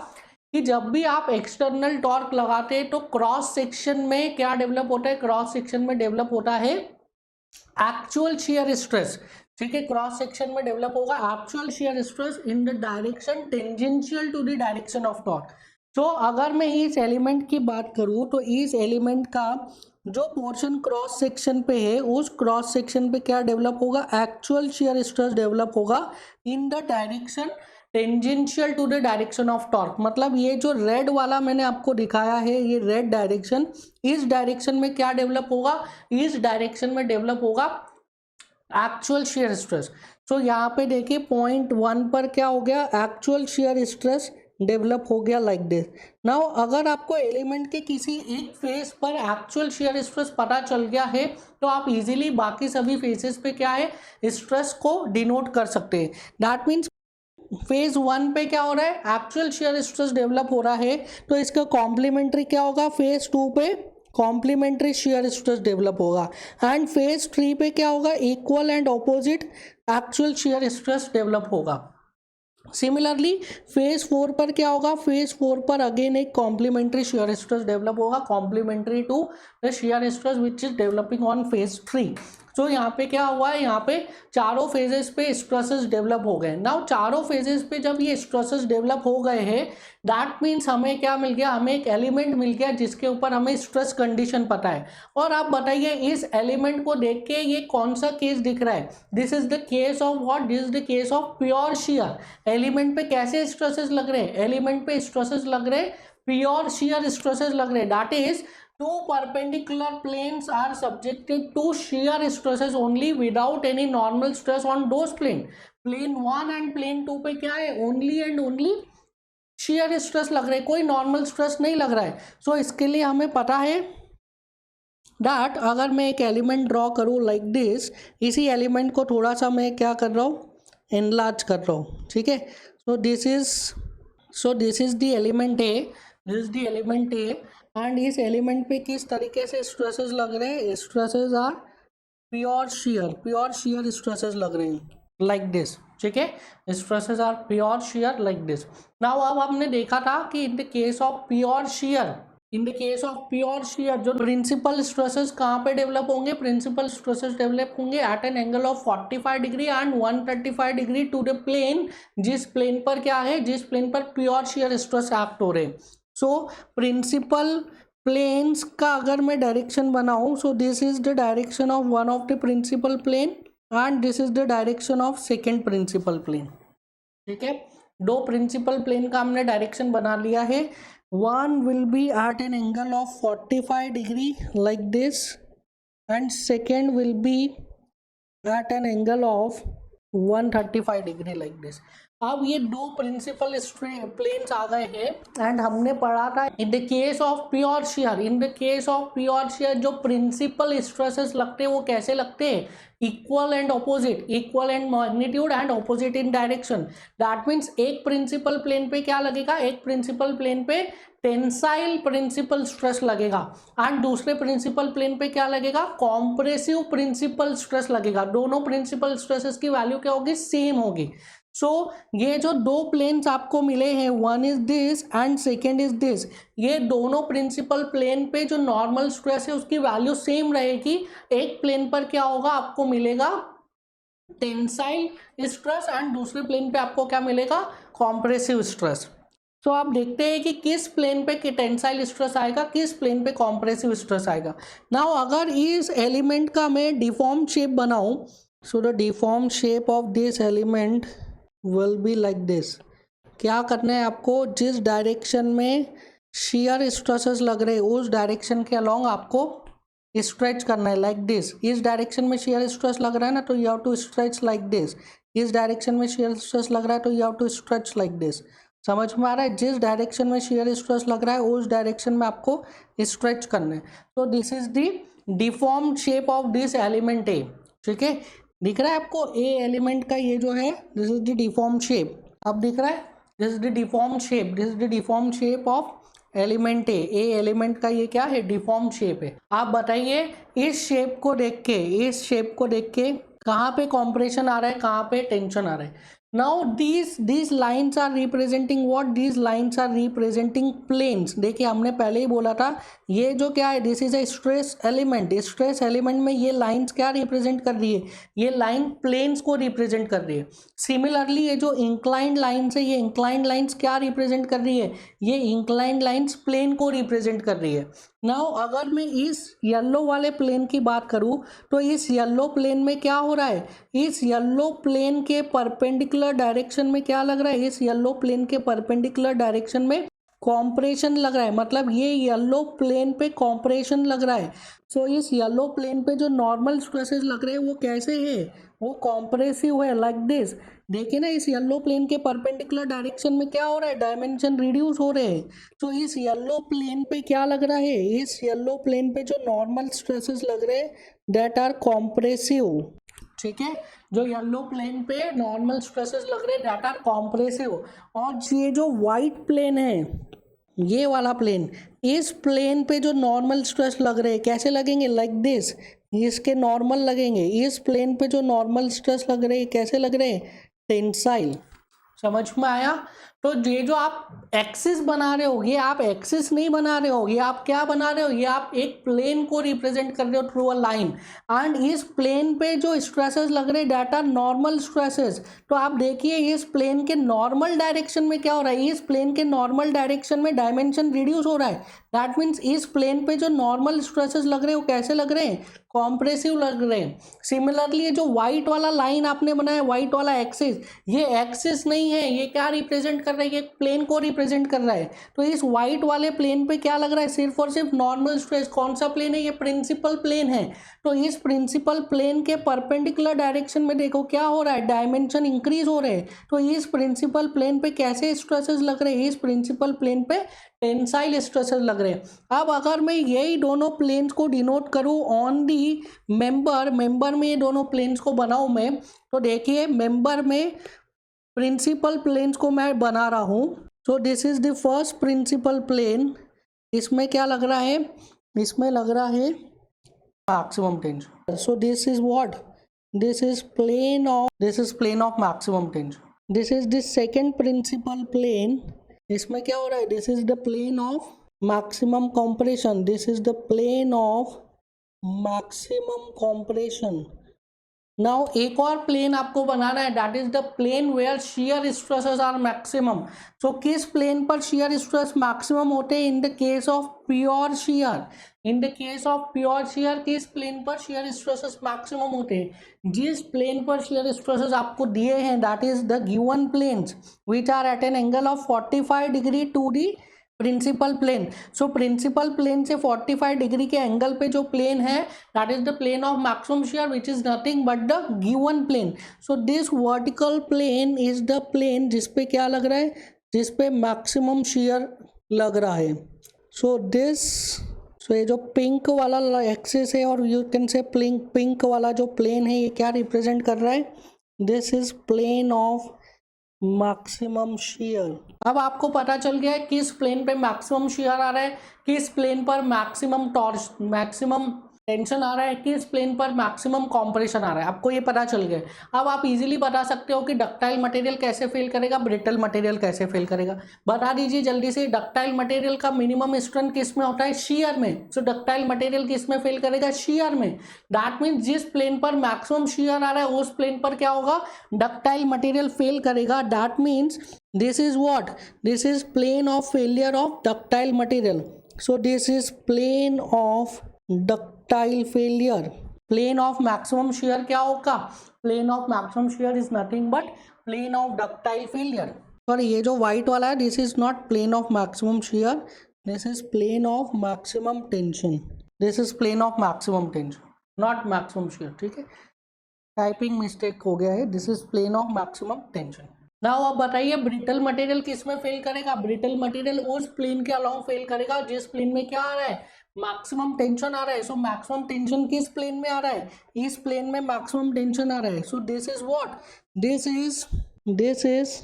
कि जब भी आप एक्सटर्नल टॉर्क लगाते हैं तो क्रॉस सेक्शन में क्या डेवलप होता है? क्रॉस सेक्शन में डेवलप होता है एक्चुअल शियर स्ट्रेस. ठीक है, क्रॉस सेक्शन में डेवलप होगा actual shear stress in the direction tangential to the direction of torque. तो अगर मैं इस एलिमेंट की बात करूं तो इस एलिमेंट का जो पोर्शन क्रॉस सेक्शन पे है उस क्रॉस सेक्शन पे क्या डेवलप होगा? एक्चुअल शियर स्ट्रेस डेवलप होगा in the direction tangential to the direction of torque. मतलब ये जो रेड वाला मैंने आपको दिखाया है, ये रेड डायरेक्शन, इस डायरेक्शन में क्या डेवलप होगा? इस डायरेक्शन में डेवलप होगा एक्चुअल शियर स्ट्रेस. तो यहाँ पे देखिए पॉइंट 1 पर क्या हो गया? एक्चुअल शियर स्ट्रेस डेवलप हो गया लाइक दिस. नाउ अगर आपको एलिमेंट के किसी एक फेस पर एक्चुअल शियर स्ट्रेस पता चल गया है तो आप इजीली बाकी सभी फेसेस पे क्या है? स्ट्रेस को डिनोट कर सकते हैं. दैट मीन्स फेज 1 पे क्या हो रहा है? एक्चुअल शियर स्ट्रेस डेवलप हो रहा है. तो इसका कॉम्प्लीमेंट्री क्या होगा? फेज 2 पे कॉम्प्लीमेंट्री शियर स्ट्रेस डेवलप होगा. एंड फेज 3 पे क्या होगा? Equal and opposite actual shear stress develop होगा. सिमिलरली फेज 4 पर क्या होगा? फेज 4 पर अगेन एक कॉम्प्लीमेंट्री शियर स्ट्रेस डेवलप होगा, complementary to the shear stress which is developing on phase 3. तो यहाँ पे क्या हुआ है? यहाँ पे चारों फेजेस पे स्ट्रेसेस डेवलप हो गए. नाउ चारों फेजेस पे जब ये स्ट्रेसेस डेवलप हो गए हैं दैट मीन्स हमें क्या मिल गया? हमें एक एलिमेंट मिल गया जिसके ऊपर हमें स्ट्रेस कंडीशन पता है. और आप बताइए इस एलिमेंट को देख के ये कौन सा केस दिख रहा है? This is the case of what? This is the case of pure shear. Element पे कैसे स्ट्रेसेस लग रहे हैं? एलिमेंट पे स्ट्रेसेस लग रहे हैं, प्योर शियर स्ट्रेसेस लग रहे हैं. That is two perpendicular planes are subjected to shear stresses only without any normal stress on those plane. Plane 1 and plane 2 पे क्या है? only and only shear stress लग रहा है, कोई normal stress नहीं लग रहा है. So इसके लिए हमें पता है that अगर मैं एक एलिमेंट ड्रॉ करूँ लाइक दिस, इसी एलिमेंट को थोड़ा सा मैं क्या कर रहा हूँ? एनलार्ज कर रहा हूँ. ठीक है, so this is the element A. This is the element A and इस एलिमेंट पे किस तरीके से स्ट्रेसेस लग रहे हैं, stresses are pure shear stresses लग रहे हैं लाइक दिस, ठीक है, stresses are pure shear like this. Now अब हमने देखा था कि in the case of pure shear जो प्रिंसिपल स्ट्रेसेस कहाँ पे डेवलप होंगे, प्रिंसिपल स्ट्रेसेस डेवलप होंगे at an angle of 45 degree and 135 degree to the plane, जिस प्लेन पर क्या है, जिस प्लेन पर प्योर shear स्ट्रेस एक्ट हो रहे हैं। सो प्रिंसिपल प्लेन्स का अगर मैं डायरेक्शन बनाऊं, so this is the direction of one of the principal plane and this is the direction of second principal plane, ठीक है। दो प्रिंसिपल प्लेन का हमने डायरेक्शन बना लिया है। One will be at an angle of 45 degree like this and second will be at an angle of 135 degree like this. अब ये दो प्रिंसिपल प्लेन्स आ गए हैं एंड हमने पढ़ा था इन the case of pure shear, जो प्रिंसिपल स्ट्रेसेस लगते हैं वो कैसे लगते हैं, equal and opposite, equal and magnitude and opposite in direction. That means एक प्रिंसिपल प्लेन पे क्या लगेगा, एक प्रिंसिपल प्लेन पे टेंसाइल प्रिंसिपल स्ट्रेस लगेगा एंड दूसरे प्रिंसिपल प्लेन पे क्या लगेगा, कॉम्प्रेसिव प्रिंसिपल स्ट्रेस लगेगा। दोनों प्रिंसिपल स्ट्रेसेस की वैल्यू क्या होगी, सेम होगी। सो ये जो दो प्लेन्स आपको मिले हैं, one is this and second is this, ये दोनों प्रिंसिपल प्लेन पे जो नॉर्मल स्ट्रेस है उसकी वैल्यू सेम रहेगी। एक प्लेन पर क्या होगा, आपको मिलेगा टेंसाइल स्ट्रेस एंड दूसरे प्लेन पे आपको क्या मिलेगा, कॉम्प्रेसिव स्ट्रेस। तो आप देखते हैं कि किस प्लेन पे टेंसाइल स्ट्रेस आएगा, किस प्लेन पे कॉम्प्रेसिव स्ट्रेस आएगा। नाउ अगर इस एलिमेंट का मैं डिफॉर्म शेप बनाऊं, so the deform shape of this element will be like this. क्या करना है आपको, जिस डायरेक्शन में shear स्ट्रेसेस लग रहे हैं उस डायरेक्शन के अलोंग आपको स्ट्रेच करना है लाइक दिस। इस डायरेक्शन में shear स्ट्रेस लग रहा है ना, तो you have to stretch like this. इस डायरेक्शन में shear स्ट्रेस लग रहा है तो you have to stretch like this. समझ में आ रहा है, जिस डायरेक्शन में shear स्ट्रेस लग रहा है उस डायरेक्शन में आपको स्ट्रेच करना है। तो this is the deform shape of this element A, ठीक है। दिख रहा है आपको ए एलिमेंट का ये जो है, this is the deform shape. अब दिख रहा है, this is the deform shape, this is the deform shape of element A element का ये क्या है, डिफॉर्म शेप है। आप बताइए इस शेप को देख के कहाँ पे कॉम्प्रेशन आ रहा है, कहाँ पे टेंशन आ रहा है। Now these lines are representing what, these lines are representing planes। देखिए हमने पहले ही बोला था ये जो क्या है, this is a stress element. Stress element में ये लाइंस क्या रिप्रेजेंट कर रही है, ये लाइन प्लेन्स को रिप्रेजेंट कर रही है। सिमिलरली ये जो इंक्लाइंड लाइन्स है, ये इंक्लाइंड लाइन्स क्या रिप्रेजेंट कर रही है, ये इंक्लाइंड लाइन्स प्लेन को रिप्रेजेंट कर रही है। नाउ अगर मैं इस येलो वाले प्लेन की बात करूं, तो इस येलो प्लेन में क्या हो रहा है, इस येलो प्लेन के परपेंडिकुलर डायरेक्शन में क्या लग रहा है, इस येलो प्लेन के परपेंडिकुलर डायरेक्शन में कॉम्प्रेशन लग रहा है। मतलब ये येलो प्लेन पे कॉम्प्रेशन लग रहा है। सो इस येलो प्लेन पे जो नॉर्मल स्ट्रेसेस लग रहे हैं वो कैसे है, वो कॉम्प्रेसिव है लाइक दिस। देखिए ना, इस येलो प्लेन के परपेंडिकुलर डायरेक्शन में क्या हो रहा है, डायमेंशन रिड्यूस हो रहे हैं। तो इस येलो प्लेन पे क्या लग रहा है, इस येलो प्लेन पे जो नॉर्मल स्ट्रेसेस लग रहे हैं दैट आर कॉम्प्रेसिव, ठीक है। जो येलो प्लेन पे नॉर्मल स्ट्रेसेस लग रहे हैं दैट आर कॉम्प्रेसिव। और ये जो वाइट प्लेन है, ये वाला प्लेन, इस प्लेन पे जो नॉर्मल स्ट्रेस लग रहे हैं कैसे लगेंगे, लाइक दिस, इसके नॉर्मल लगेंगे। इस प्लेन पे जो नॉर्मल स्ट्रेस लग रहे हैं कैसे लग रहे हैं, टेंसाइल। समझ में आया। तो ये जो आप एक्सिस बना रहे हो, ये आप एक्सिस नहीं बना रहे हो, ये आप क्या बना रहे हो, ये आप एक प्लेन को रिप्रेजेंट कर रहे हो थ्रू अ लाइन। एंड इस प्लेन पे जो स्ट्रेसेस लग रहे हैं दैट आर नॉर्मल स्ट्रेसेस। तो आप देखिए इस प्लेन के नॉर्मल डायरेक्शन में क्या हो रहा है, इस प्लेन के नॉर्मल डायरेक्शन में डायमेंशन रिड्यूस हो रहा है। दैट मीन्स इस प्लेन पे जो नॉर्मल स्ट्रेसेस लग रहे हैं वो कैसे लग रहे हैं, कॉम्प्रेसिव लग रहे हैं। सिमिलरली ये जो व्हाइट वाला लाइन आपने बनाया, व्हाइट वाला एक्सिस, ये एक्सिस नहीं है, ये क्या रिप्रेजेंट कर रहा है, ये प्लेन को रिप्रेजेंट कर रहा है। तो इस व्हाइट वाले प्लेन पे क्या लग रहा है, सिर्फ और सिर्फ नॉर्मल स्ट्रेस। कौन सा प्लेन है, ये प्रिंसिपल प्लेन है। तो इस प्रिंसिपल प्लेन के परपेंडिकुलर डायरेक्शन में देखो क्या हो रहा है, डायमेंशन इंक्रीज हो रहे हैं। तो इस प्रिंसिपल प्लेन पे कैसे स्ट्रेसेस लग रहे हैं, इस प्रिंसिपल प्लेन पे टेंसाइल स्ट्रेसेस लग रहे हैं। अब अगर मैं यही दोनों प्लेन्स को डिनोट करूं ऑन दी मेंबर में ये दोनों प्लेन्स को बनाऊं मैं, तो देखिए मेंबर में प्रिंसिपल प्लेन्स को मैं बना रहा हूं। So this is the first principal plane. इसमें क्या लग रहा है, इसमें लग रहा है maximum tension. So this is what, this is plane of maximum tension. This is the second principal plane. इसमें क्या हो रहा है, this is the plane of maximum compression, this is the plane of maximum compression. Now एक और प्लेन आपको बनाना है, that is the plane where shear stresses are maximum. So किस प्लेन पर शियर स्ट्रेस मैक्सिमम होते हैं, in the case of pure shear. In the case of pure shear किस प्लेन पर शियर स्ट्रेसेस मैक्सिमम होते हैं, जिस प्लेन पर शियर स्ट्रेसेस आपको दिए हैं, that is the given planes which are at an angle of 45 degree to the principal plane. So principal plane से 45 डिग्री के एंगल पे जो प्लेन है, that is the plane of maximum shear which is nothing but the given plane. So this vertical plane is the plane जिसपे क्या लग रहा है, जिसपे मैक्सिमम शियर लग रहा है। सो ये जो पिंक वाला एक्सिस है, और यू कैन से पिंक वाला जो प्लेन है, ये क्या रिप्रेजेंट कर रहा है, this is plane of maximum shear. अब आपको पता चल गया है किस प्लेन पे मैक्सिमम शियर आ रहा है, किस प्लेन पर मैक्सिमम टेंशन आ रहा है, किस प्लेन पर मैक्सिमम कंप्रेशन आ रहा है, आपको ये पता चल गया। अब आप इजीली बता सकते हो कि डक्टाइल मटेरियल कैसे फेल करेगा, ब्रिटल मटेरियल कैसे फेल करेगा। बता दीजिए जल्दी से, डक्टाइल मटेरियल का मिनिमम स्ट्रेंथ किस में होता है, शियर में। सो डक्टाइल मटेरियल किस में फेल करेगा, शियर में। दैट मीन्स जिस प्लेन पर मैक्सिमम शियर आ रहा है उस प्लेन पर क्या होगा, डक्टाइल मटेरियल फेल करेगा। That means this is what, this is plane of failure of ductile material. So this is plane of ductile failure. Plane of maximum shear क्या होगा, plane of maximum shear is nothing but plane of ductile failure. और ये जो व्हाइट वाला है, this is not plane of maximum shear, this is plane of maximum tension. This is plane of maximum tension, not maximum shear. ठीक है, टाइपिंग मिस्टेक हो गया है, this is plane of maximum tension. Now अब बताइए ब्रिटल मटेरियल किस में फेल करेगा, ब्रिटल मटेरियल उस प्लेन के अलोंग फेल करेगा जिस प्लेन में क्या आ रहा है, मैक्सिमम टेंशन आ रहा है। सो मैक्सिमम टेंशन किस प्लेन में आ रहा है, इस प्लेन में मैक्सिमम टेंशन आ रहा है। So this is what, this is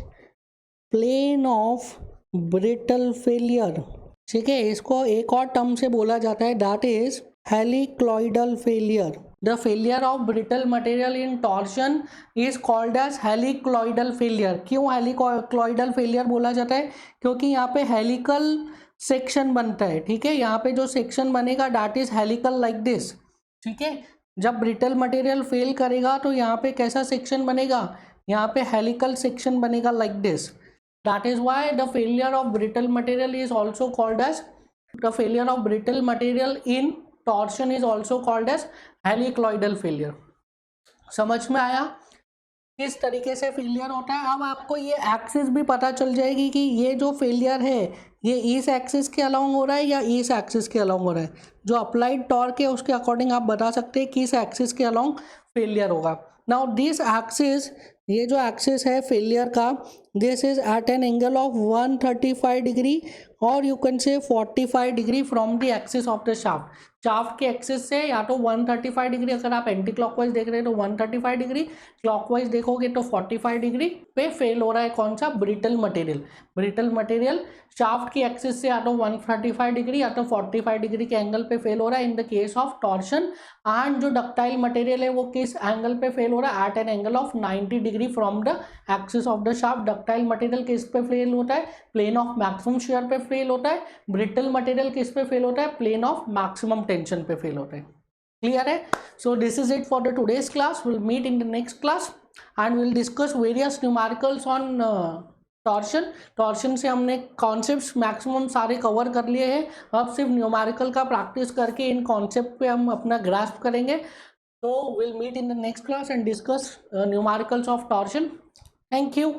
plane of brittle failure. ठीक है, इसको एक और टर्म से बोला जाता है, that is helicoidal failure. The failure of brittle material in torsion is called as helicloidal failure। क्यों हेलिक्लॉइडल फेलियर बोला जाता है, क्योंकि यहाँ पे हेलिकल सेक्शन बनता है। ठीक है, यहाँ पे जो सेक्शन बनेगा that is helical like this. ठीक है, जब ब्रिटल मटेरियल फेल करेगा तो यहाँ पे कैसा सेक्शन बनेगा, यहाँ पे हेलिकल सेक्शन बनेगा like this. That is why the failure of brittle material is also called as, the failure of brittle material in torsion is also called as helicoidal failure. समझ में आया किस तरीके से फेलियर होता है। अब आपको ये एक्सिस भी पता चल जाएगी कि ये जो फेलियर है ये इस एक्सिस के अलोंग हो रहा है या इस एक्सिस के अलोंग हो रहा है। जो अप्लाइड टॉर्क है उसके अकॉर्डिंग आप बता सकते हैं किस एक्सिस के अलोंग फेलियर होगा। नाउ दिस एक्सिस, ये जो एक्सिस है फेलियर का, this is at an angle of 135 degree और you can say 45 degree from the axis of the shaft. Shaft के एक्सिस से या तो 135 डिग्री, अगर आप एंटी क्लॉकवाइज देख रहे हैं तो 135 डिग्री, क्लॉकवाइज देखोगे तो 45 डिग्री पे फेल हो रहा है कौन सा, brittle material. Brittle material shaft की एक्सिस से या तो 135 डिग्री या तो 45 डिग्री के एंगल पे फेल हो रहा है in the case of torsion. And जो डक्टाइल मटेरियल है वो किस एंगल पे फेल हो रहा है, at an angle of 90 degree from the axis of the shaft. Ductile material किस पे फेल होता है, प्लेन ऑफ मैक्सिमम शियर पे फेल होता है। ब्रिटल मटेरियल किस पे फेल होता है, प्लेन ऑफ मैक्सिमम टेंशन पे फेल होता है। क्लियर है? So this is it for the today's class. Will meet in the next class and will discuss various numericals on torsion. Torsion से हमने कॉन्सेप्ट्स मैक्सिमम सारे कवर कर लिए हैं, अब सिर्फ न्यूमेरिकल का प्रैक्टिस करके इन कॉन्सेप्ट पे हम अपना ग्रास्प करेंगे। तो will meet in the next class and discuss numericals of torsion. Thank you.